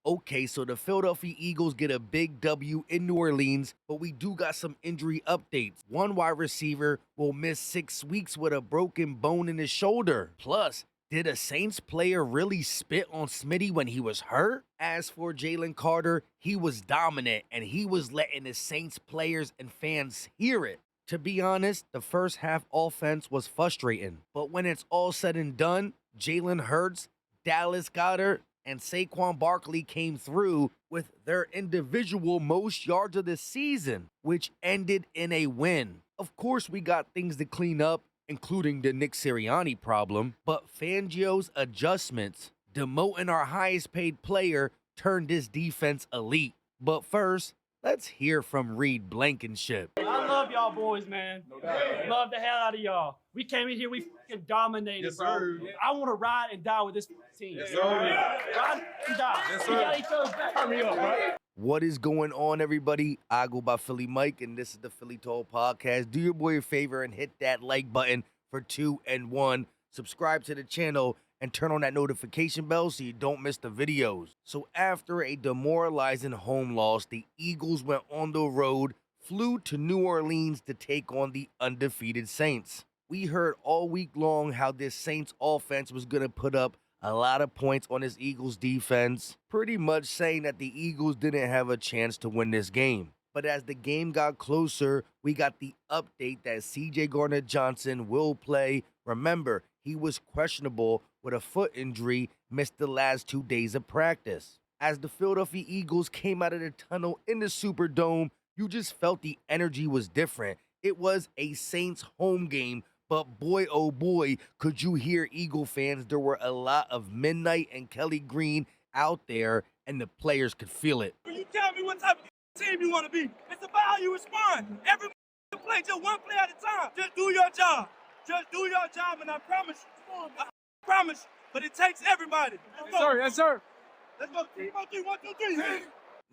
Okay, so the Philadelphia Eagles get a big W in New Orleans, but we do got some injury updates. One wide receiver will miss 6 weeks with a broken bone in his shoulder. Plus, did a Saints player really spit on Smitty when he was hurt? As for Jalen Carter, he was dominant and he was letting the Saints players and fans hear it. To be honest, the first half offense was frustrating, but when it's all said and done, Jalen Hurts, Dallas Goedert, and Saquon Barkley came through with their individual most yards of the season, which ended in a win. Of course, we got things to clean up, including the Nick Sirianni problem, but Fangio's adjustments, demoting our highest paid player, turned this defense elite. But first, let's hear from Reed Blankenship. I love y'all boys, man. Love the hell out of y'all. We came in here, we fucking dominated, Yes, bro. sir. I want to ride and die with this team. Yes, sir. Ride and die. Yes, We sir. got each other's back. Turn me up, bro. What is going on, everybody? I go by Philly Mike, and this is the Philly Talk Podcast. Do your boy a favor and hit that like button for 2 and 1. Subscribe to the channel and turn on that notification bell so you don't miss the videos. So after a demoralizing home loss, the Eagles went on the road, flew to New Orleans to take on the undefeated Saints. We heard all week long how this Saints offense was going to put up a lot of points on this Eagles defense, pretty much saying that the Eagles didn't have a chance to win this game. But as the game got closer, we got the update that CJGJ will play. Remember, he was questionable with a foot injury, missed the last 2 days of practice. As the Philadelphia Eagles came out of the tunnel in the Superdome, you just felt the energy was different. It was a Saints home game, but boy, oh boy, could you hear Eagle fans. There were a lot of Midnight and Kelly Green out there, and the players could feel it. You tell me what type of team you want to be. It's about how you respond. Every play, just one play at a time. Just do your job. Just do your job, and I promise, but it takes everybody. Yes, sir. Yes, sir. Let's go. 3, 1, 2, 1, 2, 3.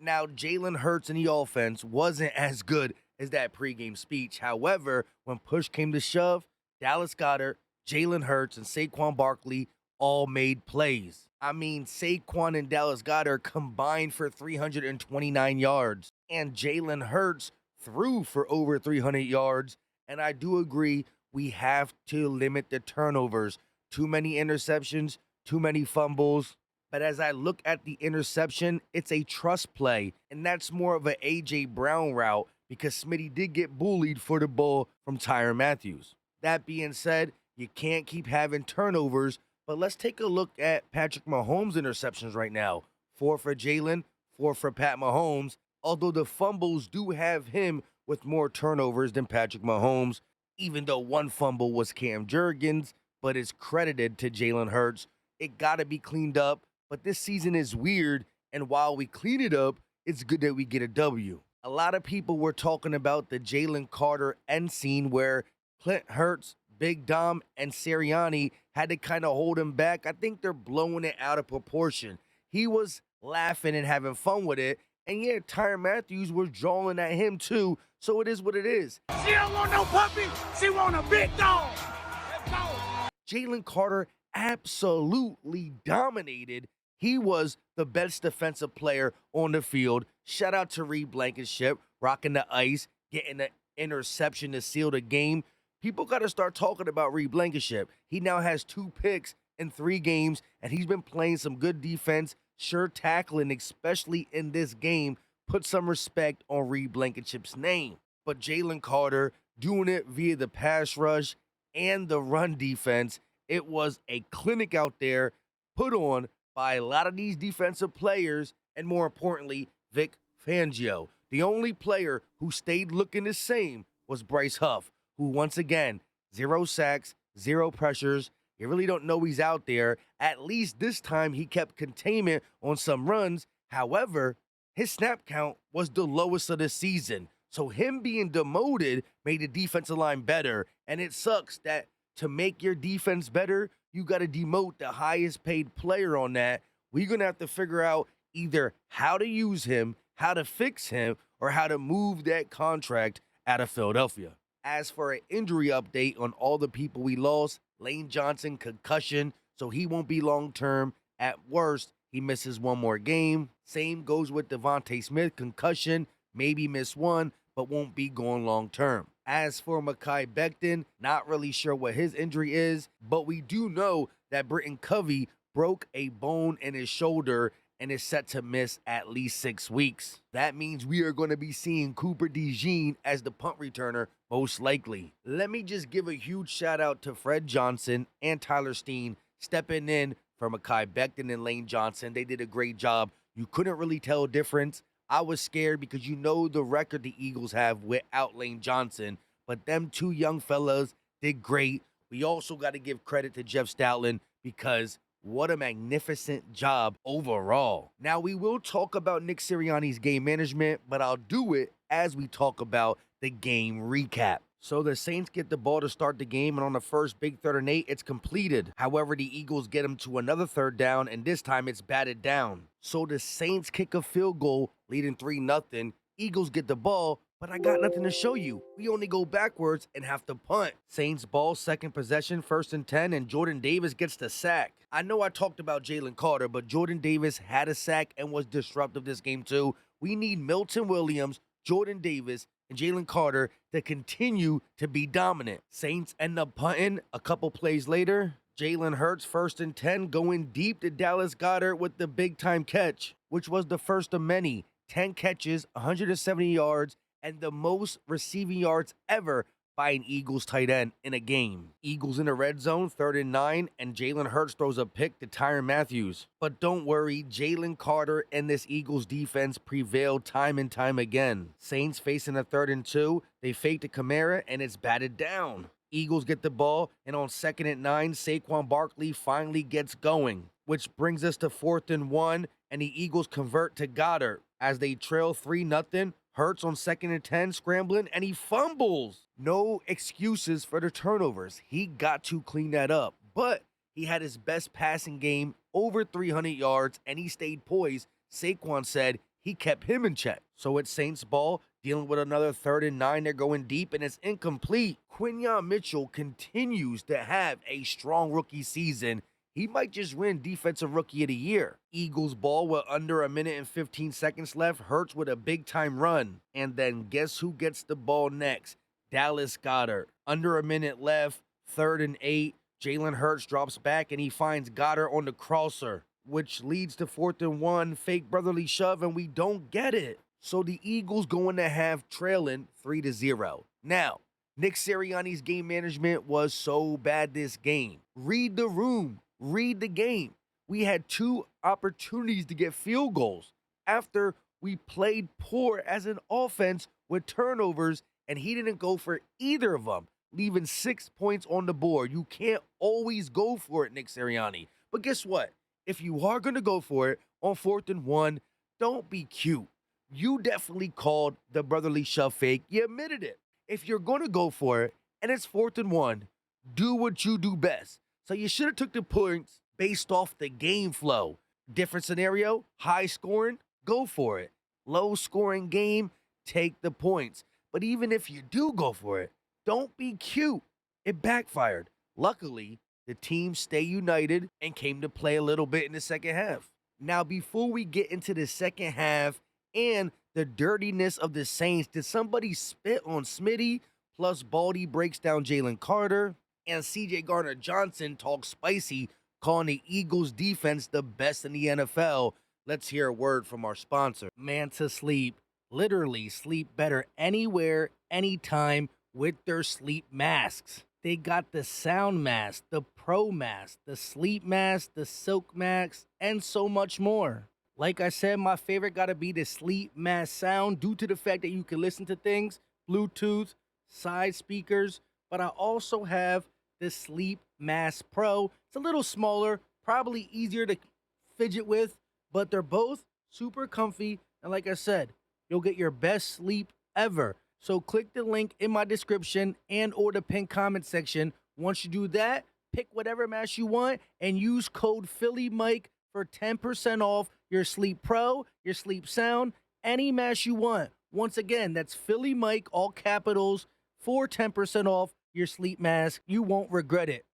Now, Jalen Hurts in the offense wasn't as good as that pregame speech. However, when push came to shove, Dallas Goedert, Jalen Hurts, and Saquon Barkley all made plays. I mean, Saquon and Dallas Goedert combined for 329 yards, and Jalen Hurts threw for over 300 yards. And I do agree, we have to limit the turnovers. Too many interceptions, too many fumbles. But as I look at the interception, it's a trust play, and that's more of an A.J. Brown route because Smitty did get bullied for the ball from Tyrann Mathieu. That being said, you can't keep having turnovers, but let's take a look at Patrick Mahomes' interceptions right now. 4 for Jalen, 4 for Pat Mahomes, although the fumbles do have him with more turnovers than Patrick Mahomes, even though one fumble was Cam Jurgens, but it's credited to Jalen Hurts. It got to be cleaned up, but this season is weird, and while we clean it up, it's good that we get a W. A lot of people were talking about the Jalen Carter end scene where Clint Hurts, Big Dom, and Sirianni had to kind of hold him back. I think they're blowing it out of proportion. He was laughing and having fun with it, and yeah, Tyrann Mathieu was drawing at him too, so it is what it is. She don't want no puppy. She want a big dog. Let's go. Jalen Carter absolutely dominated. He was the best defensive player on the field. Shout out to Reed Blankenship, rocking the ice, getting the interception to seal the game. People got to start talking about Reed Blankenship. He now has 2 picks in 3 games, and he's been playing some good defense, sure tackling, especially in this game. Put some respect on Reed Blankenship's name. But Jalen Carter doing it via the pass rush and the run defense. It was a clinic out there put on by a lot of these defensive players, and more importantly, Vic Fangio. The only player who stayed looking the same was Bryce Huff, who once again, 0 sacks, 0 pressures. You really don't know he's out there. At least this time he kept containment on some runs. However, his snap count was the lowest of the season. So him being demoted made the defensive line better. And it sucks that to make your defense better, you got to demote the highest paid player on that. We're going to have to figure out either how to use him, how to fix him, or how to move that contract out of Philadelphia. As for an injury update on all the people we lost, Lane Johnson, concussion, so he won't be long-term. At worst, he misses one more game. Same goes with Devonta Smith, concussion, maybe miss one, but won't be going long term. As for Mekhi Becton, not really sure what his injury is, but we do know that Britton Covey broke a bone in his shoulder and is set to miss at least 6 weeks. That means we are going to be seeing Cooper DeJean as the punt returner, most likely. Let me just give a huge shout out to Fred Johnson and Tyler Steen stepping in for Mekhi Becton and Lane Johnson. They did a great job. You couldn't really tell a difference. I was scared because you know the record the Eagles have without Lane Johnson, but them two young fellas did great. We also got to give credit to Jeff Stoutland because what a magnificent job overall. Now, we will talk about Nick Sirianni's game management, but I'll do it as we talk about the game recap. So the Saints get the ball to start the game, and on the first big 3rd and 8, it's completed. However, the Eagles get them to another 3rd down, and this time it's batted down. So the Saints kick a field goal, leading 3-0. Eagles get the ball, but I got nothing to show you. We only go backwards and have to punt. Saints ball, second possession, 1st and 10, and Jordan Davis gets the sack. I know I talked about Jalen Carter, but Jordan Davis had a sack and was disruptive this game too. We need Milton Williams, Jordan Davis, and Jalen Carter to continue to be dominant. Saints end up punting a couple plays later. Jalen Hurts, 1st and 10, going deep to Dallas Goedert with the big-time catch, which was the first of many. 10 catches, 170 yards, and the most receiving yards ever by an Eagles tight end in a game. Eagles in the red zone, 3rd and 9, and Jalen Hurts throws a pick to Tyrann Mathieu. But don't worry, Jalen Carter and this Eagles defense prevailed time and time again. Saints facing a 3rd and 2, they fake to Kamara, and it's batted down. Eagles get the ball, and on 2nd and 9, Saquon Barkley finally gets going, which brings us to 4th and 1, and the Eagles convert to Goedert. As they trail 3-0, Hurts on 2nd and 10 scrambling, and he fumbles. No excuses for the turnovers. He got to clean that up. But he had his best passing game, over 300 yards, and he stayed poised. Saquon said he kept him in check. So it's Saints ball, dealing with another 3rd and 9. They're going deep, and it's incomplete. Quinyon Mitchell continues to have a strong rookie season. He might just win Defensive Rookie of the Year. Eagles ball with under 1 minute and 15 seconds left. Hurts with a big-time run. And then guess who gets the ball next? Dallas Goedert. Under 1 minute left, 3rd and 8. Jalen Hurts drops back, and he finds Goedert on the crosser, which leads to 4th and 1, fake brotherly shove, and we don't get it. So the Eagles going to have trailing 3-0. Now, Nick Sirianni's game management was so bad this game. Read the room. Read the game. We had 2 opportunities to get field goals after we played poor as an offense with turnovers, and he didn't go for either of them, leaving 6 points on the board. You can't always go for it, Nick Sirianni. But guess what? If you are going to go for it on 4th and 1, don't be cute. You definitely called the brotherly shove fake. You admitted it. If you're going to go for it and it's 4th and 1, do what you do best. So you should have took the points based off the game flow. Different scenario, high scoring, go for it. Low scoring game, take the points. But even if you do go for it, don't be cute. It backfired. Luckily, the team stayed united and came to play a little bit in the second half. Now, before we get into the second half and the dirtiness of the Saints, did somebody spit on Smitty? Plus, Baldy breaks down Jalen Carter. And CJ Gardner-Johnson talks spicy, calling the Eagles defense the best in the NFL. Let's hear a word from our sponsor. Manta Sleep. Literally sleep better anywhere, anytime with their sleep masks. They got the sound mask, the pro mask, the sleep mask, the silk mask, and so much more. Like I said, my favorite gotta be the sleep mask sound due to the fact that you can listen to things, Bluetooth, side speakers, but I also have the Sleep Mask Pro. It's a little smaller, probably easier to fidget with, but they're both super comfy. And like I said, you'll get your best sleep ever. So click the link in my description and or the pinned comment section. Once you do that, pick whatever mask you want and use code PhillyMike for 10% off your Sleep Pro, your Sleep Sound, any mask you want. Once again, that's PhillyMike, all capitals, for 10% off your sleep mask. You won't regret it.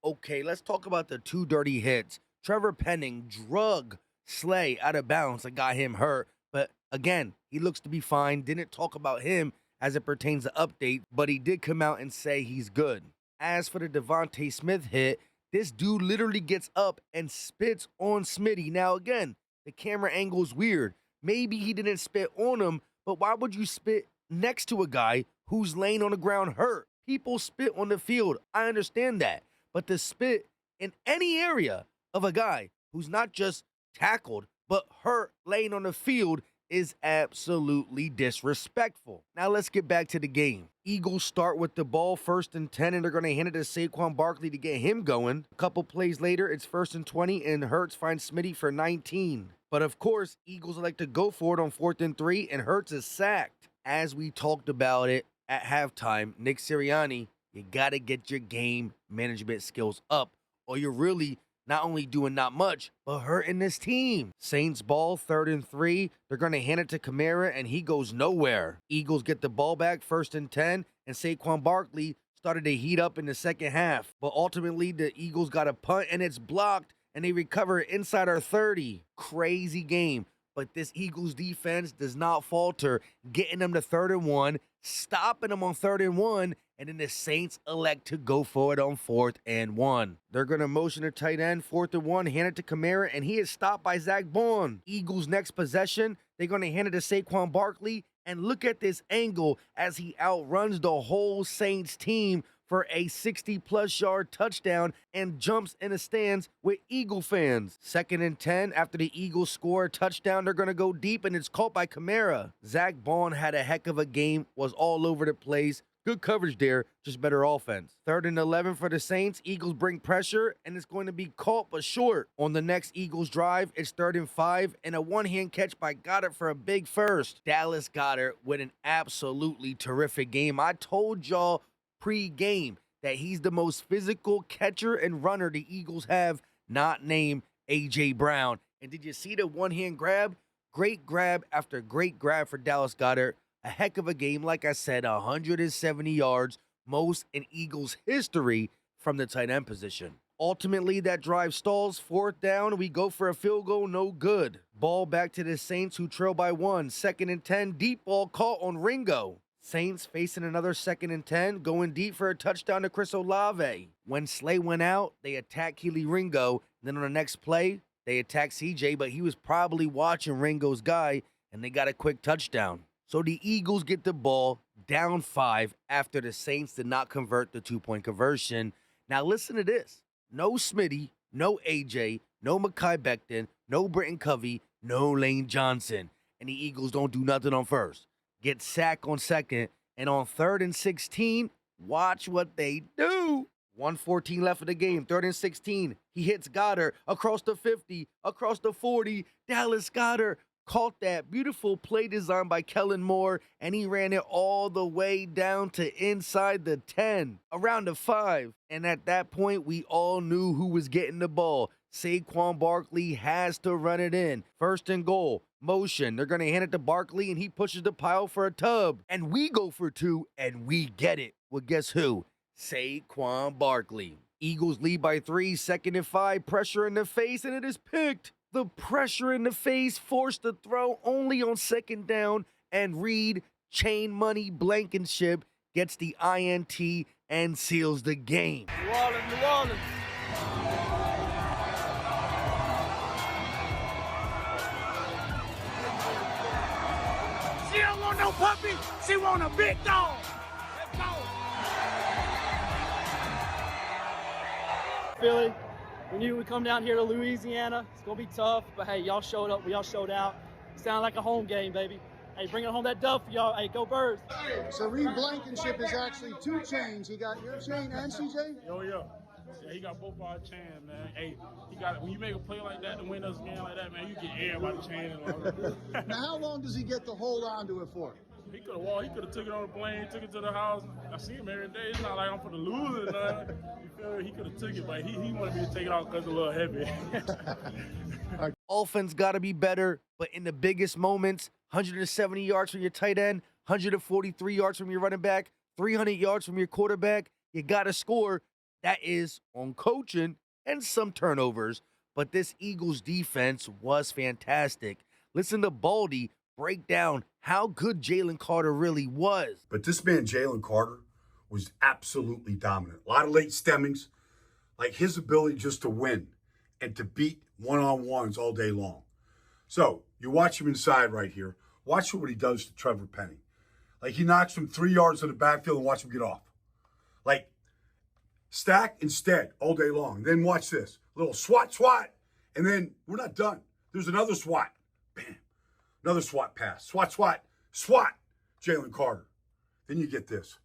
Okay, let's talk about the 2 dirty hits. Trevor Penning drug Slay out of bounds and got him hurt. But again, he looks to be fine. Didn't talk about him as it pertains to update, but he did come out and say he's good. As for the Devonta Smith hit, this dude literally gets up and spits on Smitty. Now again, the camera angle's weird. Maybe he didn't spit on him, but why would you spit next to a guy who's laying on the ground hurt? People spit on the field. I understand that. But to spit in any area of a guy who's not just tackled, but hurt laying on the field is absolutely disrespectful. Now let's get back to the game. Eagles start with the ball 1st and 10, and they're going to hand it to Saquon Barkley to get him going. A couple plays later, it's 1st and 20, and Hurts finds Smitty for 19. But of course, Eagles like to go for it on 4th and 3, and Hurts is sacked. As we talked about it at halftime, Nick Sirianni, you got to get your game management skills up, or you're really not only doing not much, but hurting this team. Saints ball 3rd and 3. They're going to hand it to Kamara, and he goes nowhere. Eagles get the ball back 1st and 10, and Saquon Barkley started to heat up in the second half. But ultimately, the Eagles got a punt, and it's blocked, and they recover inside our 30. Crazy game. But this Eagles defense does not falter, getting them to 3rd and 1, stopping them on 3rd and 1, and then the Saints elect to go for it on 4th and 1. They're going to motion a tight end, 4th and 1, hand it to Kamara, and he is stopped by Zach Bond. Eagles next possession, they're going to hand it to Saquon Barkley, and look at this angle as he outruns the whole Saints team for a 60-plus yard touchdown and jumps in the stands with Eagle fans. 2nd and 10, after the Eagles score a touchdown, they're going to go deep, and it's caught by Kamara. Zach Bond had a heck of a game, was all over the place. Good coverage there, just better offense. 3rd and 11 for the Saints. Eagles bring pressure, and it's going to be caught but short. On the next Eagles drive, it's 3rd and 5, and a one-hand catch by Goddard for a big first. Dallas Goedert with an absolutely terrific game. I told y'all pre-game that he's the most physical catcher and runner the Eagles have, not named A.J. Brown. And did you see the one-hand grab? Great grab after great grab for Dallas Goedert. A heck of a game, like I said, 170 yards, most in Eagles history from the tight end position. Ultimately, that drive stalls, 4th down, we go for a field goal, no good. Ball back to the Saints, who trail by 1. 2nd and 10, deep ball caught on Ringo. Saints facing another 2nd and 10, going deep for a touchdown to Chris Olave. When Slay went out, they attacked Keely Ringo. Then on the next play, they attacked CJ, but he was probably watching Ringo's guy, and they got a quick touchdown. So the Eagles get the ball down 5 after the Saints did not convert the 2-point conversion. Now listen to this. No Smitty, no AJ, no Mekhi Becton, no Britton Covey, no Lane Johnson. And the Eagles don't do nothing on 1st. Get sacked on 2nd. And on 3rd and 16, watch what they do. 1:14 left of the game, 3rd and 16. He hits Goddard across the 50, across the 40. Dallas Goedert caught that beautiful play design by Kellen Moore, and he ran it all the way down to inside the 10, around the 5. And at that point, we all knew who was getting the ball. Saquon Barkley has to run it in. 1st and goal, motion. They're going to hand it to Barkley, and he pushes the pile for a tub. And we go for 2, and we get it. Well, guess who? Saquon Barkley. Eagles lead by 3, 2nd and 5, pressure in the face, and it is picked. The pressure in the face forced the throw only on 2nd down, and Reed, chain money Blankenship, gets the INT and seals the game. New Orleans, New Orleans. She don't want no puppy. She want a big dog. Let's go. Philly, we knew we'd come down here to Louisiana. It's going to be tough, but hey, y'all showed up. We all showed out. Sound like a home game, baby. Hey, bringing home that dub for y'all. Hey, go Birds. So Reed Blankenship is actually 2 chains. He got your chain and CJ? Oh, yeah. Yeah, he got both our chains, man. Hey, he got when you make a play like that to win us a game like that, man, you get everybody chain. Now, how long does he get to hold on to it for? He could have walked. He could have took it on the plane, took it to the house. I see him every day. It's not like I'm for the loser or nothing. You feel me? He could have took it, but he wanted me to take it off because it's a little heavy. Offense got to be better, but in the biggest moments, 170 yards from your tight end, 143 yards from your running back, 300 yards from your quarterback, you got to score. That is on coaching and some turnovers. but this Eagles defense was fantastic. Listen to Baldy break down how good Jalen Carter really was. But this man, Jalen Carter, was absolutely dominant. A lot of late stemmings, like his ability just to win and to beat one-on-ones all day long. So you watch him inside right here. Watch what he does to Trevor Penny. Like he knocks him 3 yards to the backfield and watch him get off. Like stack instead all day long. And then watch this. Little swat. And then we're not done. There's another swat. Bam. Another swat pass. Swat. Jalen Carter. Then you get this.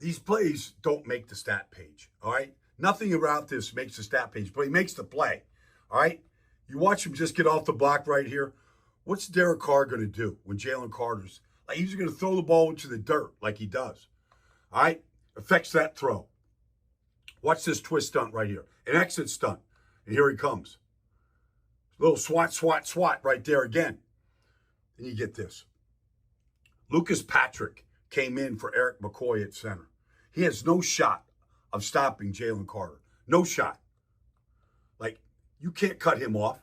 These plays don't make the stat page, all right? Nothing about this makes the stat page, but he makes the play, all right? You watch him just get off the block right here. What's Derek Carr going to do when Jalen Carter's, like he's going to throw the ball into the dirt like he does, all right? Affects that throw. Watch this twist stunt right here, an exit stunt, and here he comes. Little swat right there again. And you get this. Lucas Patrick came in for Eric McCoy at center. He has no shot of stopping Jalen Carter. No shot. Like, you can't cut him off.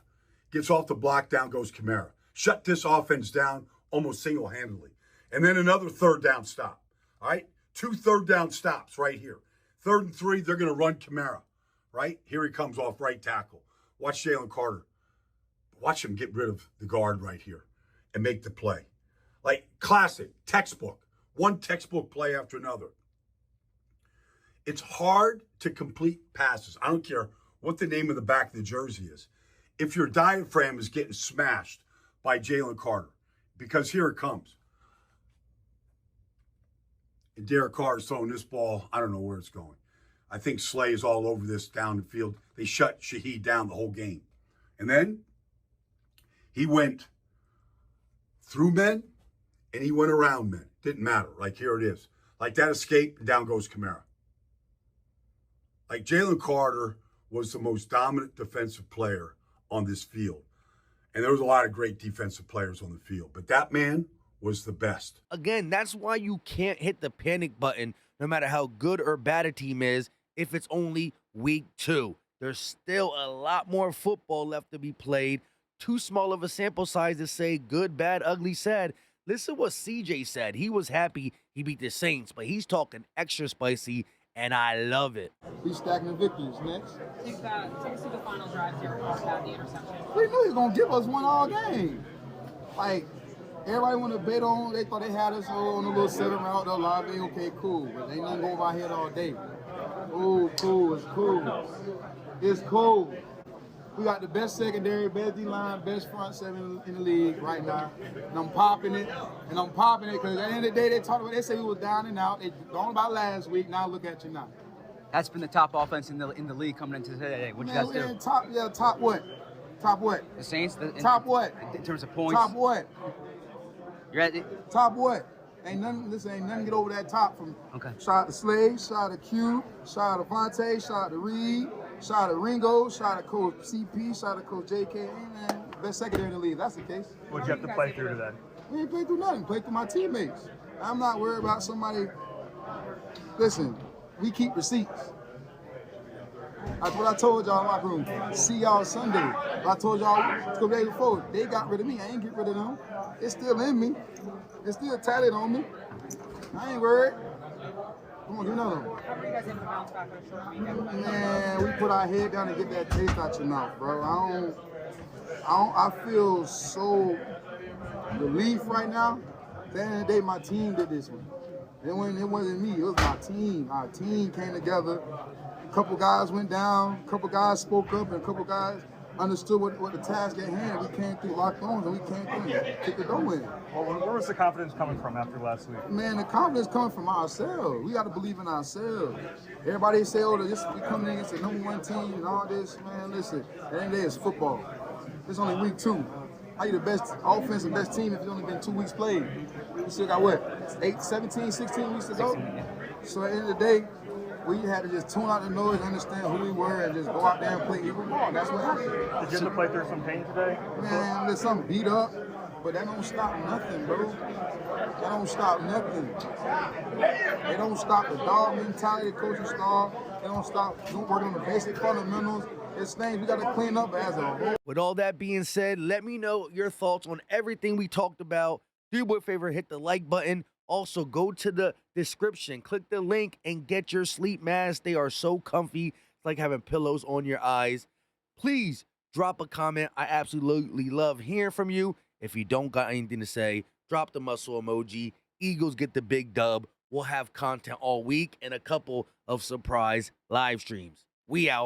Gets off the block, down goes Kamara. Shut this offense down almost single-handedly. And then another third down stop. All right? 2 third down stops right here. 3rd and 3, they're going to run Kamara. Right? Here he comes off right tackle. Watch Jalen Carter. Watch him get rid of the guard right here and make the play. Like, classic, textbook. One textbook play after another. It's hard to complete passes. I don't care what the name of the back of the jersey is. If your diaphragm is getting smashed by Jalen Carter, because here it comes. And Derek Carr is throwing this ball. I don't know where it's going. I think Slay is all over this down the field. They shut Shaheed down the whole game. And then he went through men and he went around men. Didn't matter. Like, here it is. Like that escape, and down goes Kamara. Like, Jalen Carter was the most dominant defensive player on this field. And there was a lot of great defensive players on the field. But that man was the best. Again, that's why you can't hit the panic button no matter how good or bad a team is if it's only week 2. There's still a lot more football left to be played. Too small of a sample size to say good, bad, ugly, sad. Listen what CJ said. He was happy he beat the Saints, but he's talking extra spicy, and I love it. We stacking the victories. Next. Take us to the final drive here about the interception. We knew he was going to give us one all game. Like, everybody want to bet on, they thought they had us on a little 7 route, the lobby. Okay, cool. But ain't nothing go over our head all day. Oh, cool. It's cool. It's cool. We got the best secondary, best D-line, best front 7 in the league right now. And I'm popping it. Because at the end of the day, they say we was down and out. They talked about last week. Now look at you now. That's been the top offense in the league coming into today. What you guys do? Top what? Top what? The Saints? Top what? In terms of points? Top what? You're at it? Top what? Ain't nothing to get over that top from. Okay. Shout out to Slade, shout out to Q, shout out to Devonta, shout out to Reed, shout out to Ringo, shout out to Coach CP, shout out to Coach JK. Hey, man, best secondary in the league. That's the case. What'd you have to play through today? We ain't played through nothing. Played through my teammates. I'm not worried about somebody. Listen, we keep receipts. That's what I told y'all in my room. See y'all Sunday. I told y'all the day before. They got rid of me. I ain't get rid of them. It's still in me. It's still tatted on me. I ain't worried. Come on, do another one. How are you guys able to bounce back on a short weekend? Man, we put our head down and get that taste out your mouth, bro. I feel so relief right now. At the end of the day, my team did this one. It wasn't me. It was my team. Our team came together. A couple guys went down. A couple guys spoke up, and a couple guys understood what the task at hand. We came through locked on, and we came through and kicked the door in. Well, where was the confidence coming from after last week? Man, the confidence coming from ourselves. We got to believe in ourselves. Everybody say, oh, we coming in against the #1 team and all this. Man, listen, at the end of the day, it's football. It's only week 2. How you the best offense and best team if it's only been 2 weeks played? We still got what, 16 weeks to go? So at the end of the day, we had to just tune out the noise, understand who we were, and just go out there and play Eagle ball. That's what happened. Did you have to play through some pain today? Man, there's something beat up, but that don't stop nothing, bro. That don't stop nothing. They don't stop the dog mentality, the coaching staff. They don't stop working on the basic fundamentals. It's things we got to clean up as a whole. With all that being said, let me know your thoughts on everything we talked about. Do your boy a favor, hit the like button. Also, go to the description, click the link, and get your sleep masks. They are so comfy. It's like having pillows on your eyes. Please drop a comment. I absolutely love hearing from you. If you don't got anything to say, drop the muscle emoji. Eagles get the big dub. We'll have content all week and a couple of surprise live streams. We out.